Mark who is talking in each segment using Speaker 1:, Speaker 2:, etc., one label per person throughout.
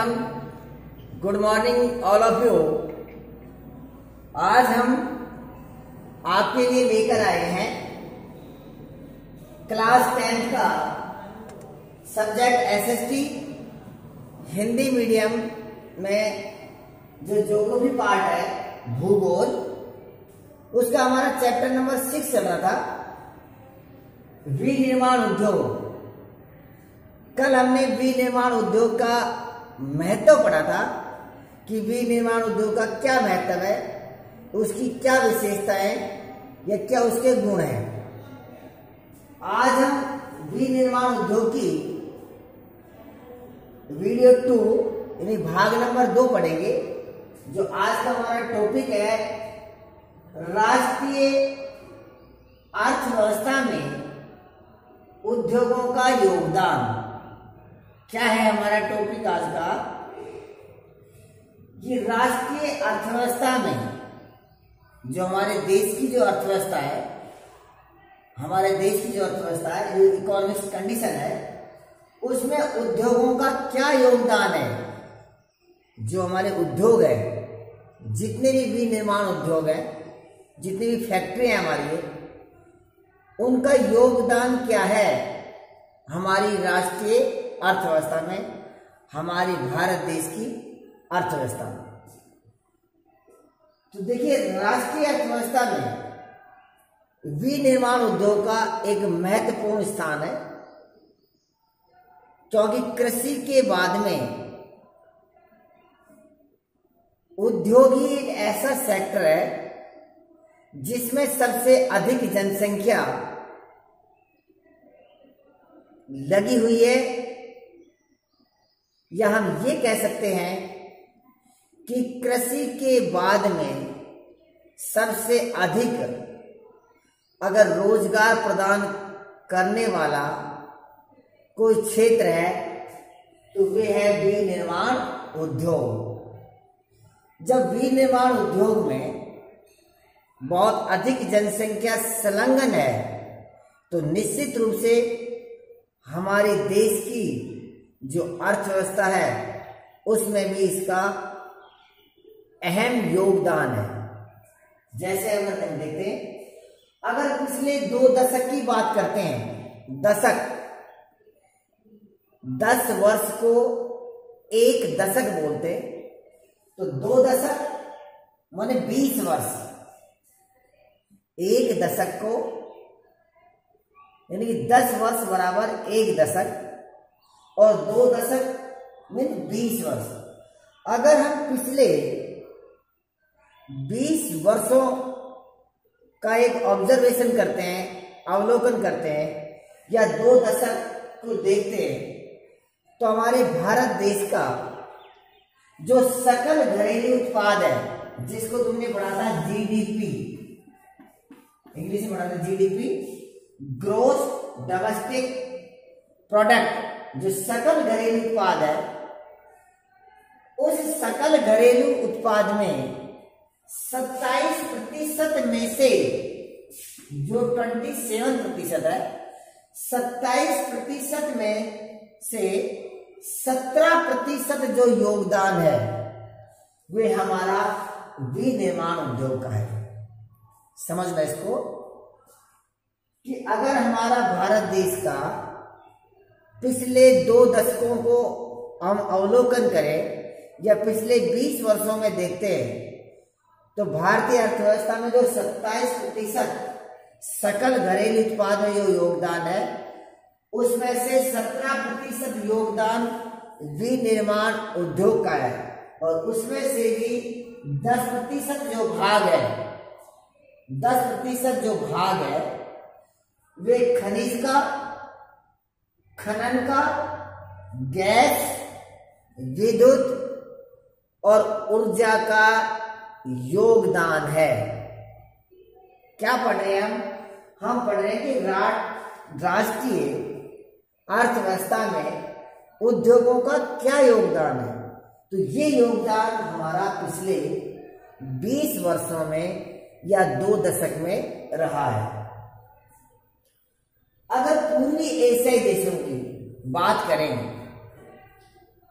Speaker 1: Welcome, good morning all of you. आज हम आपके लिए लेकर आए हैं क्लास 10 का सब्जेक्ट एसएसटी हिंदी मीडियम में जो ज्योग्राफी पार्ट है भूगोल, उसका हमारा चैप्टर नंबर 6 चल रहा था, विनिर्माण उद्योग। कल हमने विनिर्माण उद्योग का महत्व पढ़ा था कि विनिर्माण उद्योग का क्या महत्व है, उसकी क्या विशेषता है या क्या उसके गुण हैं। आज हम विनिर्माण उद्योग की वीडियो 2 यानी भाग नंबर 2 पढ़ेंगे। जो आज का हमारा टॉपिक है राष्ट्रीय अर्थव्यवस्था में उद्योगों का योगदान। क्या है हमारा टॉपिक आज का कि राष्ट्रीय अर्थव्यवस्था में जो हमारे देश की जो अर्थव्यवस्था है, हमारे देश की जो अर्थव्यवस्था है, जो इकोनॉमिक कंडीशन है, उसमें उद्योगों का क्या योगदान है। जो हमारे उद्योग है, जितने भी विनिर्माण उद्योग है, जितनी भी फैक्ट्री है हमारी, उनका योगदान क्या है हमारी राष्ट्रीय अर्थव्यवस्था में, हमारी भारत देश की अर्थव्यवस्था में। तो देखिए, राष्ट्रीय अर्थव्यवस्था में विनिर्माण उद्योग का एक महत्वपूर्ण स्थान है, क्योंकि कृषि के बाद में उद्योग ही एक ऐसा सेक्टर है जिसमें सबसे अधिक जनसंख्या लगी हुई है, या हम ये कह सकते हैं कि कृषि के बाद में सबसे अधिक अगर रोजगार प्रदान करने वाला कोई क्षेत्र है तो वे है विनिर्माण उद्योग। जब विनिर्माण उद्योग में बहुत अधिक जनसंख्या संलग्न है तो निश्चित रूप से हमारे देश की जो अर्थव्यवस्था है उसमें भी इसका अहम योगदान है। जैसे अगर हम देखते हैं, अगर पिछले 2 दशक की बात करते हैं, दशक 10 वर्ष को एक दशक बोलते, तो 2 दशक माने 20 वर्ष। एक दशक को यानी कि 10 वर्ष बराबर एक दशक, और 2 दशक मीन 20 वर्ष। अगर हम पिछले 20 वर्षों का एक ऑब्जर्वेशन करते हैं, अवलोकन करते हैं, या 2 दशक को देखते हैं, तो हमारे भारत देश का जो सकल घरेलू उत्पाद है, जिसको तुमने पढ़ा था जीडीपी, इंग्लिश में पढ़ा था जीडीपी, ग्रोस डोमेस्टिक प्रोडक्ट, जो सकल घरेलू उत्पाद है, उस सकल घरेलू उत्पाद में 27% में से जो 27% है, 27% में से 17% जो योगदान है वे हमारा विनिर्माण उद्योग का है। समझना इसको कि अगर हमारा भारत देश का पिछले 2 दशकों को हम अवलोकन करें या पिछले 20 वर्षों में देखते हैं, तो भारतीय अर्थव्यवस्था में जो 27% सकल घरेलू उत्पाद में जो योगदान है, उसमें से 17% योगदान विनिर्माण उद्योग का है, और उसमें से भी 10% जो भाग है, 10% जो भाग है वे खनिज का, खनन का, गैस, विद्युत और ऊर्जा का योगदान है। क्या पढ़ रहे हैं हम पढ़ रहे हैं कि राष्ट्रीय अर्थव्यवस्था में उद्योगों का क्या योगदान है। तो ये योगदान हमारा पिछले 20 वर्षों में या 2 दशक में रहा है। अगर पूर्वी एशियाई देशों की बात करें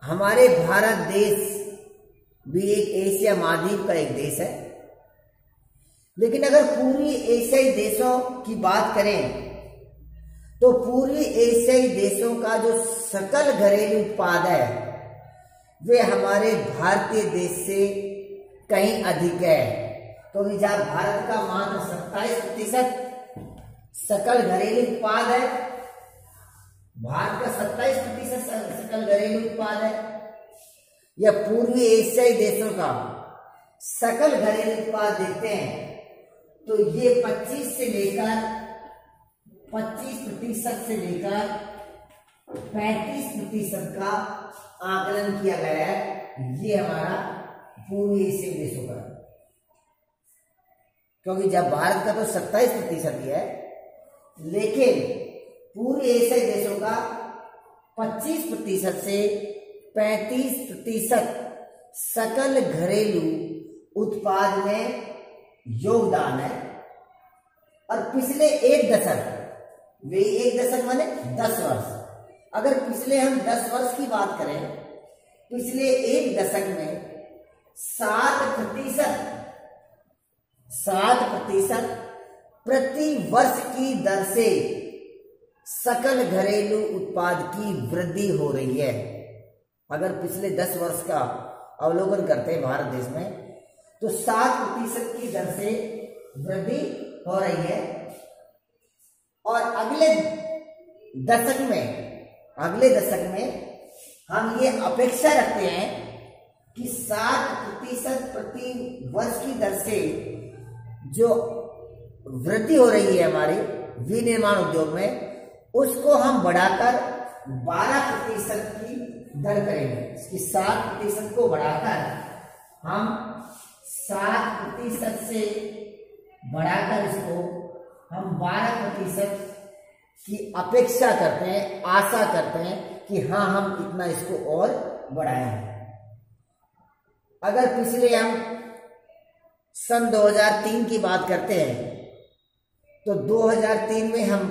Speaker 1: हमारे भारत देश भी एक एशिया महाद्वीप का एक देश है, लेकिन अगर पूर्वी एशियाई देशों की बात करें तो पूर्वी एशियाई देशों का जो सकल घरेलू उत्पाद है वे हमारे भारतीय देश से कहीं अधिक है। तो जहाँ भारत का मात्र 27% सकल घरेलू उत्पाद है, भारत का 27% सकल घरेलू उत्पाद है, या पूर्वी एशियाई देशों का सकल घरेलू उत्पाद देखते हैं तो ये 25% से लेकर 35% का आकलन किया गया है। ये हमारा पूर्वी एशियाई देशों का, क्योंकि जब भारत का तो 27% ही है, लेकिन पूर्वी एशियाई देशों का 25% से 35% सकल घरेलू उत्पाद में योगदान है। और पिछले एक दशक, वे एक दशक माने 10 वर्ष, अगर पिछले हम 10 वर्ष की बात करें, पिछले एक दशक में 7% प्रति वर्ष की दर से सकल घरेलू उत्पाद की वृद्धि हो रही है। अगर पिछले 10 वर्ष का अवलोकन करते हैं भारत देश में तो 7% की दर से वृद्धि हो रही है। और अगले दशक में हम ये अपेक्षा रखते हैं कि 7% प्रति वर्ष की दर से जो वृद्धि हो रही है हमारे विनिर्माण उद्योग में, उसको हम बढ़ाकर 12% की दर करेंगे। इसकी 7% को बढ़ाकर हम 7% से बढ़ाकर इसको हम 12% की अपेक्षा करते हैं, आशा करते हैं कि हाँ हम इतना इसको और बढ़ाएंगे। अगर पिछले हम सन 2003 की बात करते हैं तो 2003 में हम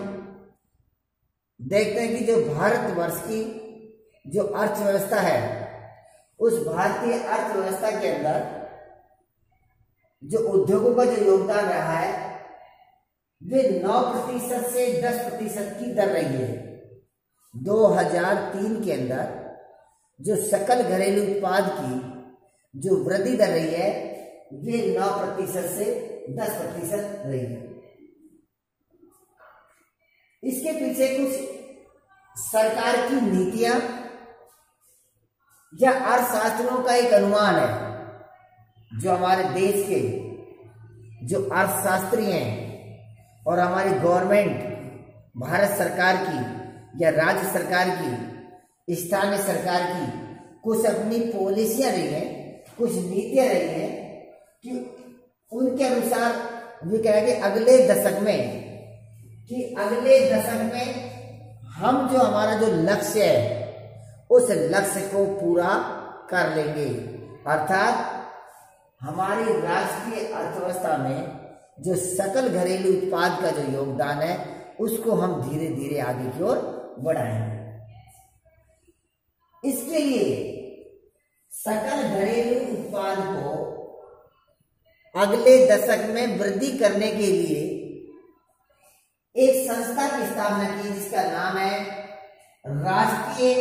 Speaker 1: देखते हैं कि जो भारतवर्ष की जो अर्थव्यवस्था है, उस भारतीय अर्थव्यवस्था के अंदर जो उद्योगों का जो योगदान रहा है वे 9% से 10% की दर रही है। 2003 के अंदर जो सकल घरेलू उत्पाद की जो वृद्धि दर रही है वे 9% से 10% रही है। इसके पीछे कुछ सरकार की नीतियां या अर्थशास्त्रियों का एक अनुमान है। जो हमारे देश के जो अर्थशास्त्री हैं और हमारी गवर्नमेंट, भारत सरकार की या राज्य सरकार की, स्थानीय सरकार की कुछ अपनी पॉलिसियां रही हैं, कुछ नीतियां रही हैं कि उनके अनुसार वे कहेंगे अगले दशक में हम जो हमारा जो लक्ष्य है उस लक्ष्य को पूरा कर लेंगे। अर्थात हमारी राष्ट्रीय अर्थव्यवस्था में जो सकल घरेलू उत्पाद का जो योगदान है उसको हम धीरे धीरे आगे की ओर बढ़ाएंगे। इसके लिए सकल घरेलू उत्पाद को अगले दशक में वृद्धि करने के लिए एक संस्था की स्थापना की जिसका नाम है राष्ट्रीय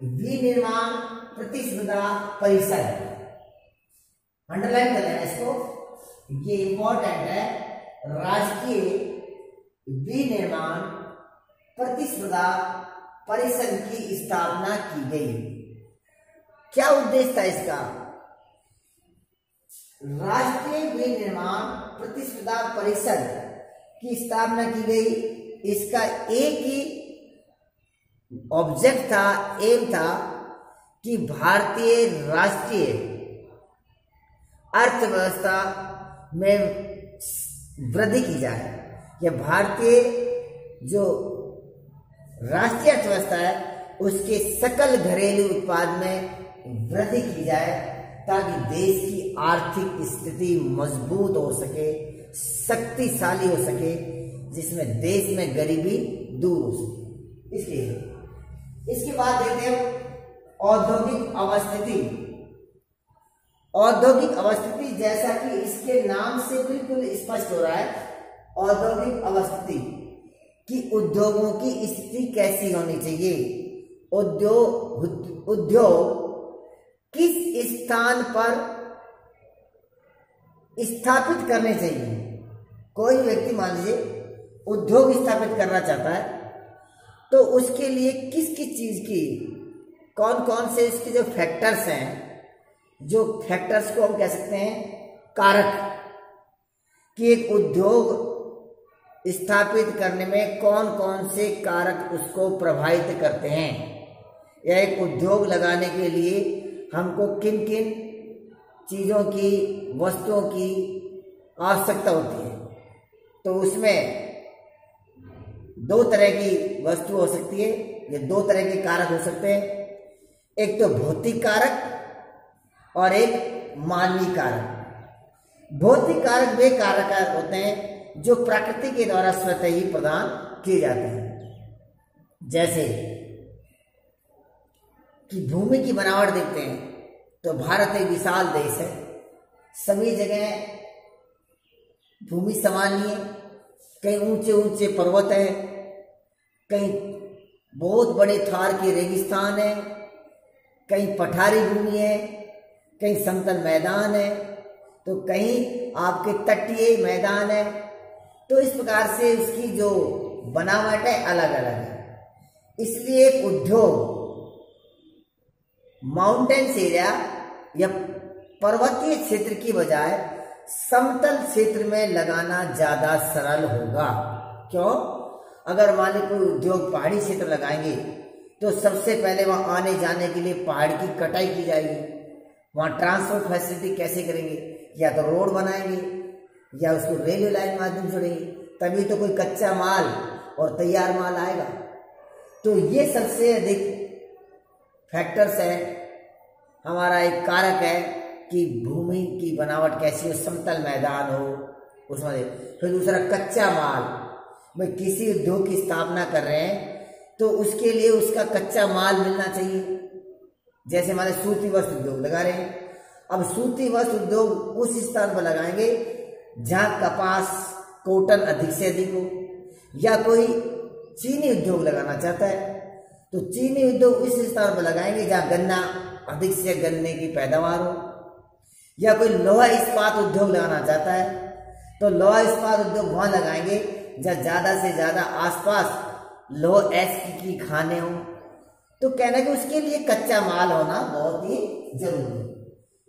Speaker 1: विनिर्माण प्रतिस्पर्धा परिषद। अंडरलाइन कर लेना इसको, ये इंपॉर्टेंट है। राष्ट्रीय विनिर्माण प्रतिस्पर्धा परिषद की स्थापना की गई। क्या उद्देश्य था इसका? राष्ट्रीय विनिर्माण प्रतिस्पर्धा परिषद की स्थापना की गई। इसका एक ही ऑब्जेक्ट था, एम था कि भारतीय राष्ट्रीय अर्थव्यवस्था में वृद्धि की जाए, या भारतीय जो राष्ट्रीय अर्थव्यवस्था है उसके सकल घरेलू उत्पाद में वृद्धि की जाए ताकि देश की आर्थिक स्थिति मजबूत हो सके, शक्तिशाली हो सके, जिसमें देश में गरीबी दूर हो सके। इसलिए इसके बाद देखते हैं औद्योगिक अवस्थिति। औद्योगिक अवस्थिति, जैसा कि इसके नाम से बिल्कुल स्पष्ट हो रहा है, औद्योगिक अवस्थिति कि उद्योगों की स्थिति कैसी होनी चाहिए, उद्योग किस स्थान पर स्थापित करने चाहिए। कोई व्यक्ति मान लीजिए उद्योग स्थापित करना चाहता है, तो उसके लिए किस किस चीज की, कौन कौन से इसके जो फैक्टर्स हैं, जो फैक्टर्स को हम कह सकते हैं कारक, कि एक उद्योग स्थापित करने में कौन कौन से कारक उसको प्रभावित करते हैं, या एक उद्योग लगाने के लिए हमको किन किन चीज़ों की, वस्तुओं की आवश्यकता होती है। तो उसमें दो तरह की वस्तु हो सकती है, या दो तरह के कारक हो सकते हैं। एक तो भौतिक कारक और एक मानवीय कारक। भौतिक कारक वे कारक होते हैं जो प्रकृति के द्वारा स्वतः ही प्रदान किए जाते हैं। जैसे कि भूमि की बनावट देखते हैं तो भारत एक विशाल देश है, सभी जगह भूमि समान नहीं है, कहीं ऊंचे ऊंचे पर्वत हैं, कहीं बहुत बड़े थार के रेगिस्तान है, कहीं पठारी भूमि है, कहीं समतल मैदान है, तो कहीं आपके तटीय मैदान है। तो इस प्रकार से इसकी जो बनावट है अलग अलग है। इसलिए एक उद्योग माउंटेन्स एरिया या पर्वतीय क्षेत्र की बजाय समतल क्षेत्र में लगाना ज्यादा सरल होगा। क्यों? अगर मान ली कोई उद्योग पहाड़ी क्षेत्र लगाएंगे तो सबसे पहले वहां आने जाने के लिए पहाड़ की कटाई की जाएगी, वहां ट्रांसपोर्ट फैसिलिटी कैसे करेंगे, या तो रोड बनाएंगे या उसको रेलवे लाइन माध्यम जोड़ेंगे, तभी तो कोई कच्चा माल और तैयार माल आएगा। तो ये सबसे अधिक फैक्टर्स है, हमारा एक कारक है कि भूमि की बनावट कैसी हो, समतल मैदान हो उसमें। फिर दूसरा कच्चा माल, भाई किसी उद्योग की स्थापना कर रहे हैं तो उसके लिए उसका कच्चा माल मिलना चाहिए। जैसे हमारे सूती वस्त्र उद्योग लगा रहे हैं, अब सूती वस्त्र उद्योग उस स्थान पर लगाएंगे जहाँ कपास कॉटन अधिक से अधिक हो, या कोई चीनी उद्योग लगाना चाहता है तो चीनी उद्योग इस स्थान पर लगाएंगे जहाँ गन्ना अधिक से गन्ने की पैदावार हो, या कोई लोहा इस्पात उद्योग लगाना चाहता है तो लोहा इस्पात उद्योग वहां लगाएंगे जहाँ ज्यादा से ज्यादा आसपास लोह एसिड की खाने हो। तो कहना कि उसके लिए कच्चा माल होना बहुत ही जरूरी है।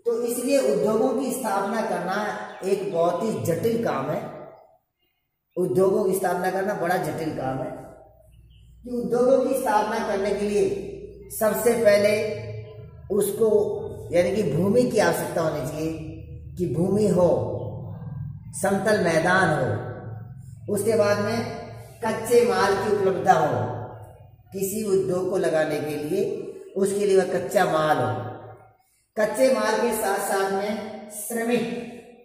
Speaker 1: तो इसलिए उद्योगों की स्थापना करना एक बहुत ही जटिल काम है। उद्योगों की स्थापना करना बड़ा जटिल काम है कि उद्योगों की स्थापना करने के लिए सबसे पहले उसको यानी कि भूमि की आवश्यकता होनी चाहिए, कि भूमि हो, समतल मैदान हो, उसके बाद में कच्चे माल की उपलब्धता हो। किसी उद्योग को लगाने के लिए उसके लिए वह कच्चा माल हो, कच्चे माल के साथ साथ में श्रमिक,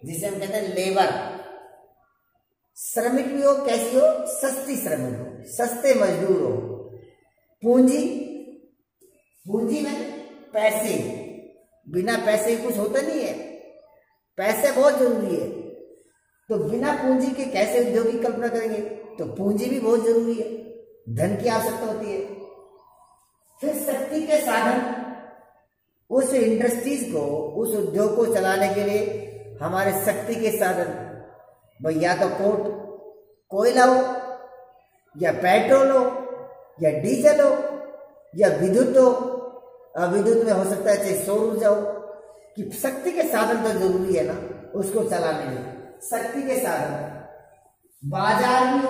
Speaker 1: जिसे हम कहते हैं लेबर, श्रमिक भी हो, कैसी हो, सस्ती श्रमिक हो, सस्ते मजदूर हो। पूंजी, पूंजी में पैसे, बिना पैसे कुछ होता नहीं है, पैसे बहुत जरूरी है। तो बिना पूंजी के कैसे उद्योग की कल्पना करेंगे, तो पूंजी भी बहुत जरूरी है, धन की आवश्यकता होती है। फिर शक्ति के साधन, उस इंडस्ट्रीज को, उस उद्योग को चलाने के लिए हमारे शक्ति के साधन, भाई या तो कोयला हो, या पेट्रोल हो, या डीजल हो, या विद्युत हो। विद्युत में हो सकता है चाहे सौर ऊर्जा हो, कि शक्ति के साधन तो जरूरी है ना उसको चलाने में। शक्ति के साधन, बाजार में हो,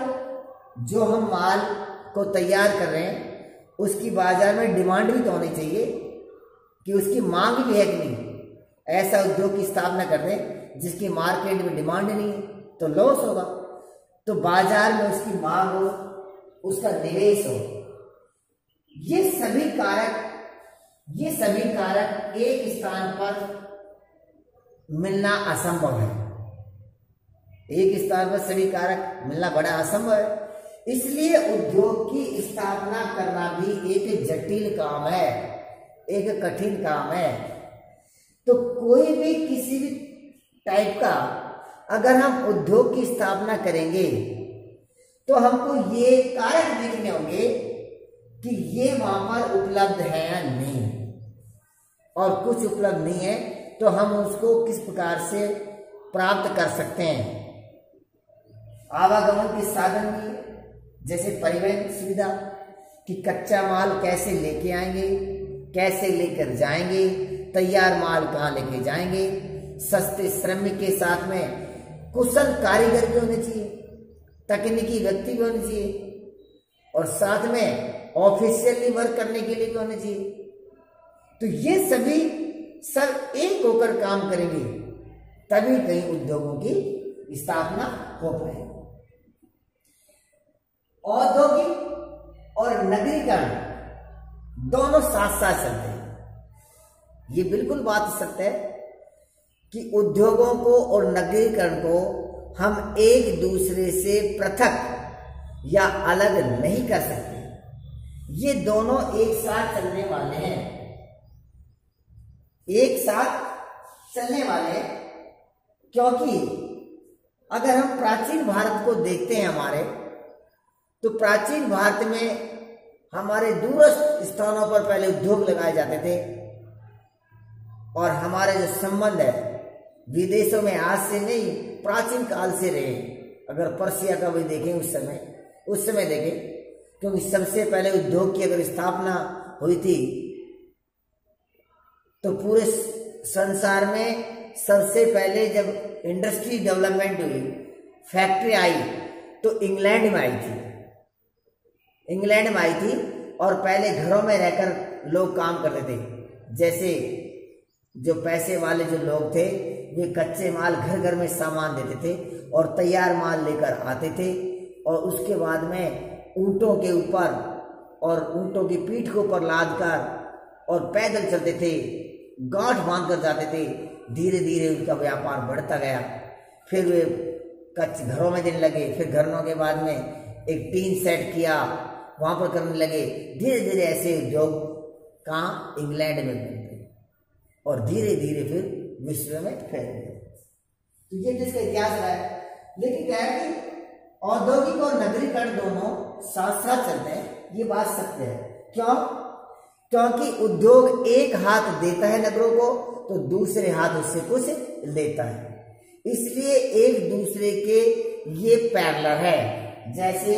Speaker 1: जो हम माल को तैयार कर रहे हैं उसकी बाजार में डिमांड भी तो होनी चाहिए, कि उसकी मांग भी है कि नहीं। ऐसा उद्योग की स्थापना कर दें जिसकी मार्केट में डिमांड नहीं है तो लॉस होगा। तो बाजार में उसकी मांग हो, उसका निवेश हो, ये सभी कारक एक स्थान पर मिलना असंभव है। एक स्थान पर सभी कारक मिलना बड़ा असंभव है। इसलिए उद्योग की स्थापना करना भी एक जटिल काम है। एक कठिन काम है। तो कोई भी किसी भी टाइप का अगर हम उद्योग की स्थापना करेंगे तो हमको ये कारक देखने होंगे कि ये वहां पर उपलब्ध है या नहीं, और कुछ उपलब्ध नहीं है तो हम उसको किस प्रकार से प्राप्त कर सकते हैं। आवागमन के साधन की, जैसे परिवहन सुविधा, कि कच्चा माल कैसे लेके आएंगे, कैसे लेकर जाएंगे, तैयार माल कहाँ लेके जाएंगे, सस्ते श्रमिक के साथ में कुशल कारीगर भी होने चाहिए, तकनीकी व्यक्ति भी होने चाहिए, और साथ में ऑफिशियली वर्क करने के लिए भी होने चाहिए। तो ये सभी सब एक होकर काम करेंगे तभी कहीं उद्योगों की स्थापना हो पाए। औद्योगिक और नगरीकरण दोनों साथ साथ चलते हैं। ये बिल्कुल बात सत्य है कि उद्योगों को और नगरीकरण को हम एक दूसरे से पृथक या अलग नहीं कर सकते। ये दोनों एक साथ चलने वाले हैं, एक साथ चलने वाले हैं। क्योंकि अगर हम प्राचीन भारत को देखते हैं हमारे, तो प्राचीन भारत में हमारे दूरस्थ स्थानों पर पहले उद्योग लगाए जाते थे, और हमारे जो संबंध है विदेशों में आज से नहीं प्राचीन काल से रहे। अगर पर्शिया का भी देखें उस समय देखें, क्योंकि सबसे पहले उद्योग की अगर स्थापना हुई थी तो पूरे संसार में सबसे पहले जब इंडस्ट्री डेवलपमेंट हुई, फैक्ट्री आई, तो इंग्लैंड में आई थी। और पहले घरों में रहकर लोग काम करते थे। जैसे जो पैसे वाले जो लोग थे वे कच्चे माल घर घर में सामान देते थे और तैयार माल लेकर आते थे, और उसके बाद में ऊंटों के ऊपर और ऊंटों की पीठ के ऊपर लाद कर और पैदल चलते थे, गांठ बांध कर जाते थे। धीरे धीरे उनका व्यापार बढ़ता गया, फिर वे कच्चे घरों में देने लगे, फिर घरों के बाद में एक टीन सेट किया, वहां पर करने लगे। धीरे धीरे ऐसे उद्योग कहाँ इंग्लैंड में बनते और धीरे धीरे फिर विश्व में फैल गए। तो ये जिसका इतिहास रहा है। लेकिन क्या है कि औद्योगिक और नगरीकरण दोनों साथ साथ चलते हैं, ये बात सत्य है। क्यों? क्योंकि उद्योग एक हाथ देता है नगरों को तो दूसरे हाथ उससे कुछ लेता है, इसलिए एक दूसरे के ये पैरेलल है। जैसे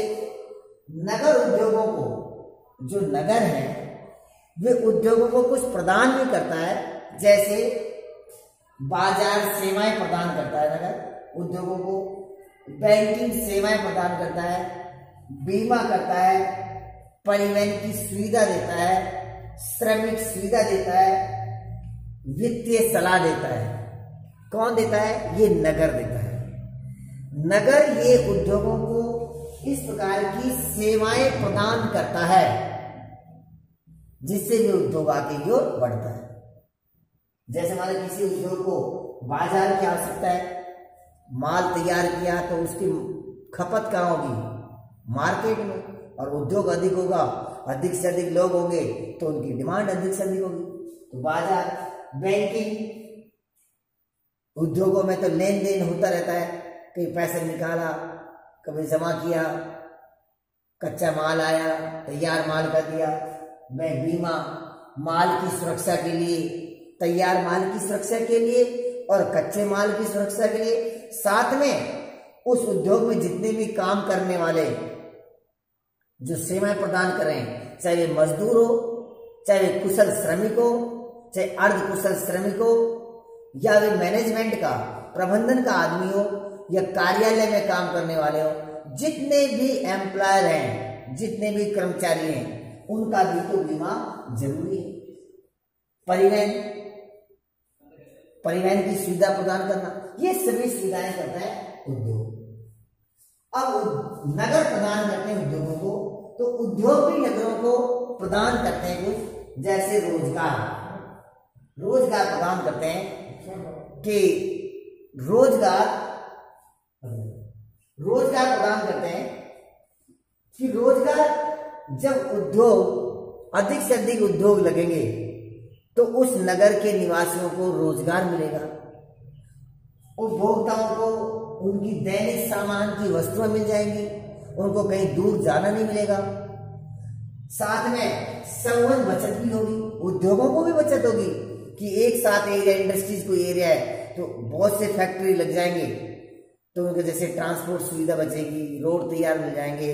Speaker 1: नगर उद्योगों को, जो नगर है वे उद्योगों को कुछ प्रदान भी करता है, जैसे बाजार सेवाएं प्रदान करता है नगर उद्योगों को, बैंकिंग सेवाएं प्रदान करता है, बीमा करता है, परिवहन की सुविधा देता है, श्रमिक सुविधा देता है, वित्तीय सलाह देता है। कौन देता है? ये नगर देता है। नगर ये उद्योगों को इस प्रकार की सेवाएं प्रदान करता है जिससे भी उद्योग आगे की ओर बढ़ता है। जैसे हमारे किसी उद्योग को बाजार की आवश्यकता है, माल तैयार किया तो उसकी खपत कहाँ होगी? मार्केट में। और उद्योग अधिक होगा, अधिक से अधिक लोग होंगे तो उनकी डिमांड अधिक से अधिक होगी, तो बाजार। बैंकिंग उद्योगों में तो लेन देन होता रहता है, कहीं पैसे निकाला, कभी जमा किया, कच्चा माल आया, तैयार माल का दिया। बीमा माल की सुरक्षा के लिए, तैयार माल की सुरक्षा के लिए और कच्चे माल की सुरक्षा के लिए। साथ में उस उद्योग में जितने भी काम करने वाले जो सेवाएं प्रदान कर रहे हैं, चाहे वे मजदूर हो, चाहे वे कुशल श्रमिक हो, चाहे अर्ध कुशल श्रमिक हो, या वे मैनेजमेंट का, प्रबंधन का आदमी हो, या कार्यालय में काम करने वाले हो, जितने भी एम्प्लॉयर हैं, जितने भी कर्मचारी हैं, उनका भी तो बीमा जरूरी है। परिवहन की सुविधा प्रदान करना, ये सभी सुविधाएं करता है उद्योग। अब नगर प्रदान करते हैं उद्योगों को, तो उद्योग भी नगरों को प्रदान करते हैं कुछ, जैसे रोजगार प्रदान करते हैं कि रोजगार प्रदान करते हैं कि रोजगार, जब उद्योग अधिक से अधिक उद्योग लगेंगे तो उस नगर के निवासियों को रोजगार मिलेगा, उपभोक्ताओं को उनकी दैनिक सामान की वस्तुएं मिल जाएंगी, उनको कहीं दूर जाना नहीं मिलेगा। साथ में संबंध बचत भी होगी, उद्योगों को भी बचत होगी कि एक साथ एरिया, इंडस्ट्रीज को एरिया है तो बहुत से फैक्ट्री लग जाएंगे, तो उनके जैसे ट्रांसपोर्ट सुविधा बचेगी, रोड तैयार मिल जाएंगे,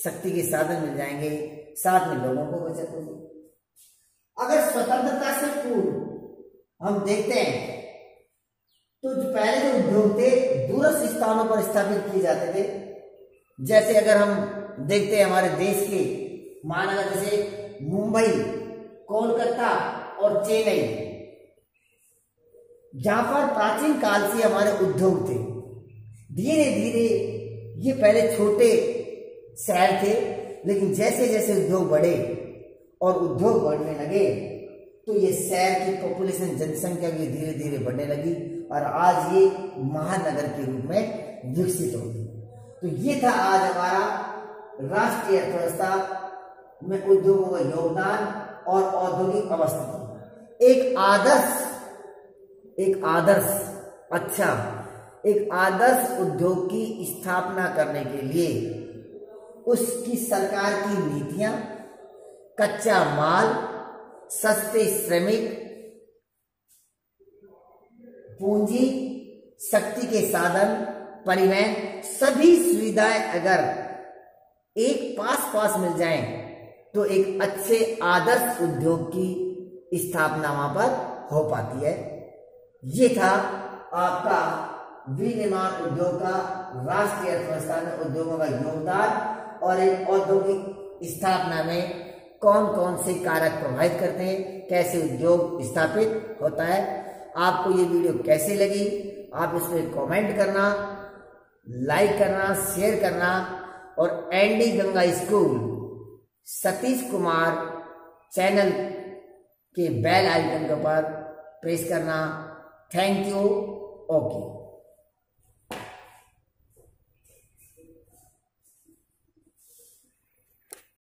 Speaker 1: शक्ति के साधन मिल जाएंगे, साथ में लोगों को बचत होगी। अगर स्वतंत्रता से पूर्व हम देखते हैं तो जो पहले जो उद्योग थे दूरस्थ स्थानों पर स्थापित किए जाते थे। जैसे अगर हम देखते हैं हमारे देश के माना जैसे मुंबई, कोलकाता और चेन्नई, जहां पर प्राचीन काल से हमारे उद्योग थे। धीरे धीरे ये पहले छोटे शहर थे, लेकिन जैसे जैसे उद्योग बढ़े और उद्योग बढ़ने लगे तो ये शहर की पॉपुलेशन, जनसंख्या भी धीरे धीरे बढ़ने लगी और आज ये महानगर के रूप में विकसित हो गई। तो ये था आज हमारा राष्ट्रीय अर्थव्यवस्था में उद्योगों का योगदान और औद्योगिक अवस्थिति। एक आदर्श उद्योग की स्थापना करने के लिए उसकी सरकार की नीतियां, कच्चा माल, सस्ते श्रमिक, पूंजी, शक्ति के साधन, परिवहन, सभी सुविधाएं अगर एक पास मिल जाएं तो एक अच्छे आदर्श उद्योग की स्थापना वहां पर हो पाती है। ये था आपका विनिर्माण उद्योग का राष्ट्रीय अर्थव्यवस्था में उद्योगों का योगदान और एक औद्योगिक स्थापना में कौन कौन से कारक प्रभावित करते हैं, कैसे उद्योग स्थापित होता है। आपको ये वीडियो कैसी लगी आप इसमें कमेंट करना, लाइक करना, शेयर करना और ND Ganga school Satish Kumar channel के बेल आइकन के ऊपर प्रेस करना। Thank you. ओके।